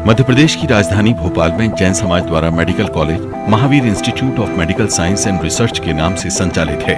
मध्य प्रदेश की राजधानी भोपाल में जैन समाज द्वारा medical college Mahavir institute of medical science and research के नाम से संचालित है।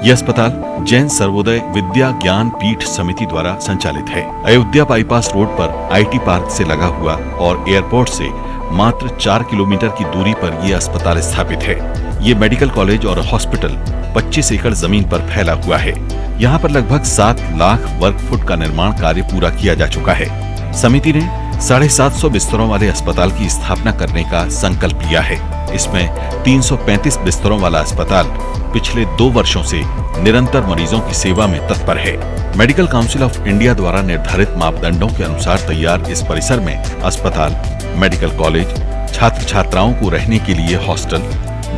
यह अस्पताल जैन सर्वोदय विद्या ज्ञान पीठ समिति द्वारा संचालित है। अयोध्या बाईपास रोड पर आईटी पार्क से लगा हुआ और एयरपोर्ट से मात्र 4 किलोमीटर की दूरी पर यह अस्पताल स्थापित है। ये मेडिकल कॉलेज और हॉस्पिटल 25 एकड़ जमीन पर फैला हुआ है। यहाँ पर लगभग 7 लाख वर्ग फुट का निर्माण कार्य पूरा किया जा चुका है। समिति ने 750 बिस्तरों वाले अस्पताल की स्थापना करने का संकल्प लिया है। इसमें 335 बिस्तरों वाला अस्पताल पिछले 2 वर्षों से निरंतर मरीजों की सेवा में तत्पर है। मेडिकल काउंसिल ऑफ इंडिया द्वारा निर्धारित मापदंडों के अनुसार तैयार इस परिसर में अस्पताल, मेडिकल कॉलेज, छात्र छात्राओं को रहने के लिए हॉस्टल,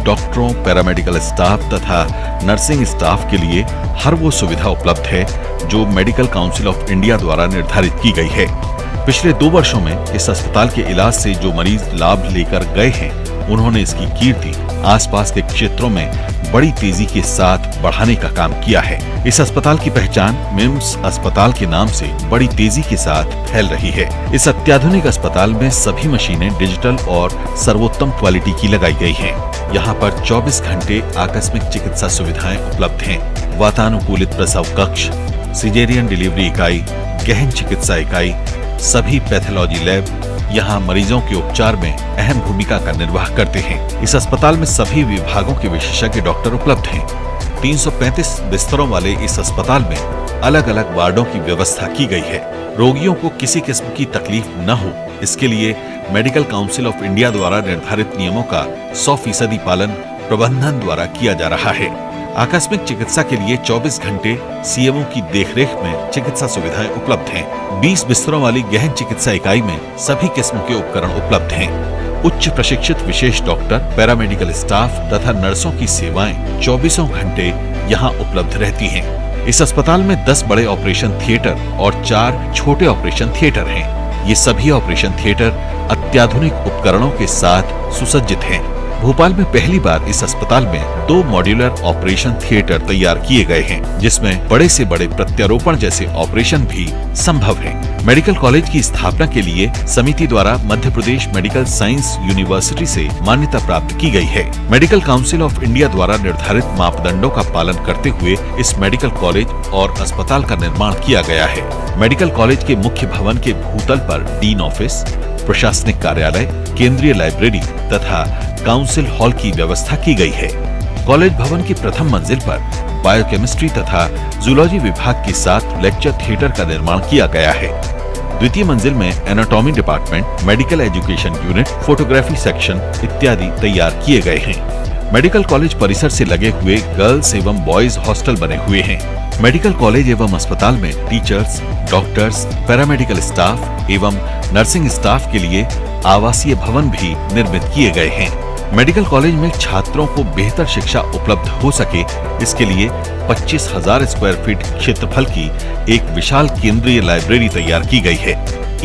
डॉक्टरों, पैरामेडिकल स्टाफ तथा नर्सिंग स्टाफ के लिए हर वो सुविधा उपलब्ध है जो मेडिकल काउंसिल ऑफ इंडिया द्वारा निर्धारित की गई है। पिछले 2 वर्षों में इस अस्पताल के इलाज से जो मरीज लाभ लेकर गए हैं, उन्होंने इसकी कीर्ति आसपास के क्षेत्रों में बड़ी तेजी के साथ बढ़ाने का काम किया है। इस अस्पताल की पहचान मिम्स अस्पताल के नाम से बड़ी तेजी के साथ फैल रही है। इस अत्याधुनिक अस्पताल में सभी मशीनें डिजिटल और सर्वोत्तम क्वालिटी की लगाई गई हैं। यहाँ पर 24 घंटे आकस्मिक चिकित्सा सुविधाएं उपलब्ध हैं। वातानुकूलित प्रसव कक्ष, सिजेरियन डिलीवरी इकाई, गहन चिकित्सा इकाई, सभी पैथोलॉजी लैब यहाँ मरीजों के उपचार में अहम भूमिका का निर्वाह करते हैं। इस अस्पताल में सभी विभागों के विशेषज्ञ डॉक्टर उपलब्ध हैं। 335 बिस्तरों वाले इस अस्पताल में अलग अलग वार्डों की व्यवस्था की गई है। रोगियों को किसी किस्म की तकलीफ न हो, इसके लिए मेडिकल काउंसिल ऑफ इंडिया द्वारा निर्धारित नियमों का 100% पालन प्रबंधन द्वारा किया जा रहा है। आकस्मिक चिकित्सा के लिए 24 घंटे सीएमओ की देखरेख में चिकित्सा सुविधाएं उपलब्ध हैं। 20 बिस्तरों वाली गहन चिकित्सा इकाई में सभी किस्म के उपकरण उपलब्ध हैं। उच्च प्रशिक्षित विशेष डॉक्टर, पैरामेडिकल स्टाफ तथा नर्सों की सेवाएं 24 घंटे यहाँ उपलब्ध रहती हैं। इस अस्पताल में 10 बड़े ऑपरेशन थिएटर और 4 छोटे ऑपरेशन थिएटर हैं। ये सभी ऑपरेशन थिएटर अत्याधुनिक उपकरणों के साथ सुसज्जित हैं। भोपाल में पहली बार इस अस्पताल में 2 मॉड्यूलर ऑपरेशन थिएटर तैयार किए गए हैं, जिसमें बड़े से बड़े प्रत्यारोपण जैसे ऑपरेशन भी संभव हैं। मेडिकल कॉलेज की स्थापना के लिए समिति द्वारा Madhya Pradesh medical science university से मान्यता प्राप्त की गई है। मेडिकल काउंसिल ऑफ इंडिया द्वारा निर्धारित मापदंडों का पालन करते हुए इस मेडिकल कॉलेज और अस्पताल का निर्माण किया गया है। मेडिकल कॉलेज के मुख्य भवन के भूतल पर डीन ऑफिस, प्रशासनिक कार्यालय, केंद्रीय लाइब्रेरी तथा काउंसिल हॉल की व्यवस्था की गई है। कॉलेज भवन की प्रथम मंजिल पर बायोकेमिस्ट्री तथा जूलॉजी विभाग के साथ लेक्चर थिएटर का निर्माण किया गया है। द्वितीय मंजिल में anatomy department, medical education unit, photography section इत्यादि तैयार किए गए हैं। मेडिकल कॉलेज परिसर से लगे हुए गर्ल्स एवं बॉयज हॉस्टल बने हुए हैं। मेडिकल कॉलेज एवं अस्पताल में टीचर्स, डॉक्टर्स, पैरामेडिकल स्टाफ एवं नर्सिंग स्टाफ के लिए आवासीय भवन भी निर्मित किए गए हैं। मेडिकल कॉलेज में छात्रों को बेहतर शिक्षा उपलब्ध हो सके, इसके लिए 25,000 स्क्वायर फीट क्षेत्रफल की एक विशाल केंद्रीय लाइब्रेरी तैयार की गई है।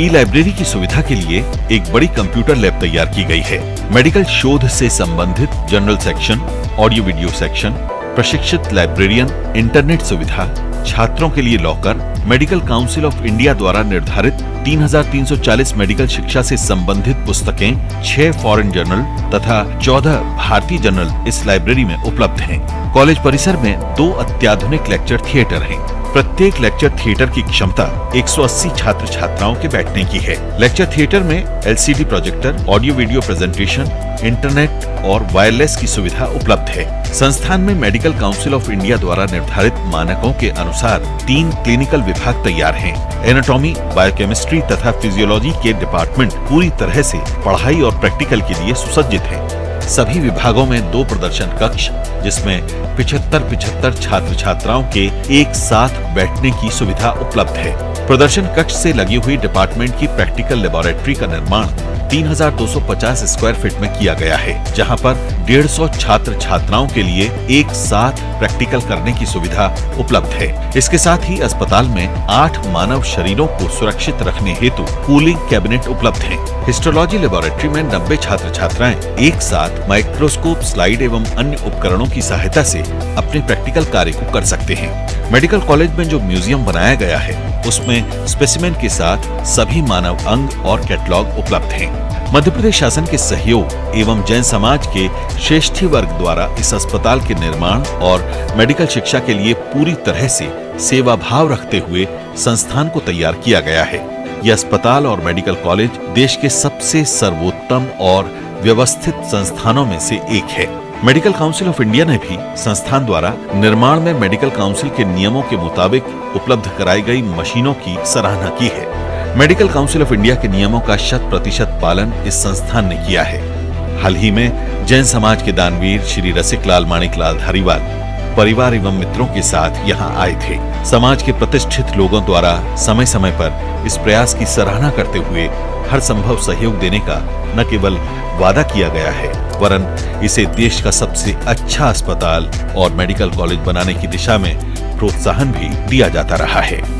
ई लाइब्रेरी की सुविधा के लिए एक बड़ी कंप्यूटर लैब तैयार की गई है। मेडिकल शोध से संबंधित general section, audio video section, प्रशिक्षित लाइब्रेरियन, इंटरनेट सुविधा, छात्रों के लिए locker, medical council of India द्वारा निर्धारित 3,340 मेडिकल शिक्षा से संबंधित पुस्तकें, 6 फॉरेन जर्नल तथा 14 भारतीय जर्नल इस लाइब्रेरी में उपलब्ध हैं। कॉलेज परिसर में 2 अत्याधुनिक लेक्चर थिएटर हैं। प्रत्येक लेक्चर थिएटर की क्षमता 180 छात्र छात्राओं के बैठने की है। लेक्चर थिएटर में LCD projector, audio video presentation, internet और वायरलेस की सुविधा उपलब्ध है। संस्थान में मेडिकल काउंसिल ऑफ इंडिया द्वारा निर्धारित मानकों के अनुसार 3 क्लिनिकल विभाग तैयार हैं। एनाटॉमी, बायोकेमिस्ट्री तथा फिजियोलॉजी के डिपार्टमेंट पूरी तरह से पढ़ाई और प्रैक्टिकल के लिए सुसज्जित हैं। सभी विभागों में 2 प्रदर्शन कक्ष, जिसमें 75 छात्र छात्राओं के एक साथ बैठने की सुविधा उपलब्ध है। प्रदर्शन कक्ष से लगी हुई डिपार्टमेंट की प्रैक्टिकल लेबोरेटरी का निर्माण 3,250 स्क्वायर फीट में किया गया है, जहां पर 150 छात्र छात्राओं के लिए एक साथ प्रैक्टिकल करने की सुविधा उपलब्ध है। इसके साथ ही अस्पताल में 8 मानव शरीरों को सुरक्षित रखने हेतु कूलिंग कैबिनेट उपलब्ध हैं। हिस्टोलॉजी लेबोरेटरी में 90 छात्र छात्राएं एक साथ माइक्रोस्कोप, स्लाइड एवं अन्य उपकरणों की सहायता से अपने प्रैक्टिकल कार्य को कर सकते हैं। मेडिकल कॉलेज में जो म्यूजियम बनाया गया है उसमें स्पेसिमेन के साथ सभी मानव अंग और कैटलॉग उपलब्ध हैं। मध्य प्रदेश शासन के सहयोग एवं जैन समाज के श्रेष्ठी वर्ग द्वारा इस अस्पताल के निर्माण और मेडिकल शिक्षा के लिए पूरी तरह से सेवा भाव रखते हुए संस्थान को तैयार किया गया है। यह अस्पताल और मेडिकल कॉलेज देश के सबसे सर्वोत्तम और व्यवस्थित संस्थानों में से एक है। मेडिकल काउंसिल ऑफ इंडिया ने भी संस्थान द्वारा निर्माण में मेडिकल काउंसिल के नियमों के मुताबिक उपलब्ध कराई गई मशीनों की सराहना की है। मेडिकल काउंसिल ऑफ इंडिया के नियमों का 100% पालन इस संस्थान ने किया है। हाल ही में जैन समाज के दानवीर श्री रसिकलाल माणिकलाल धारीवाल परिवार एवं मित्रों के साथ यहाँ आए थे। समाज के प्रतिष्ठित लोगों द्वारा समय समय पर इस प्रयास की सराहना करते हुए हर संभव सहयोग देने का न केवल वादा किया गया है वरन इसे देश का सबसे अच्छा अस्पताल और मेडिकल कॉलेज बनाने की दिशा में प्रोत्साहन भी दिया जाता रहा है।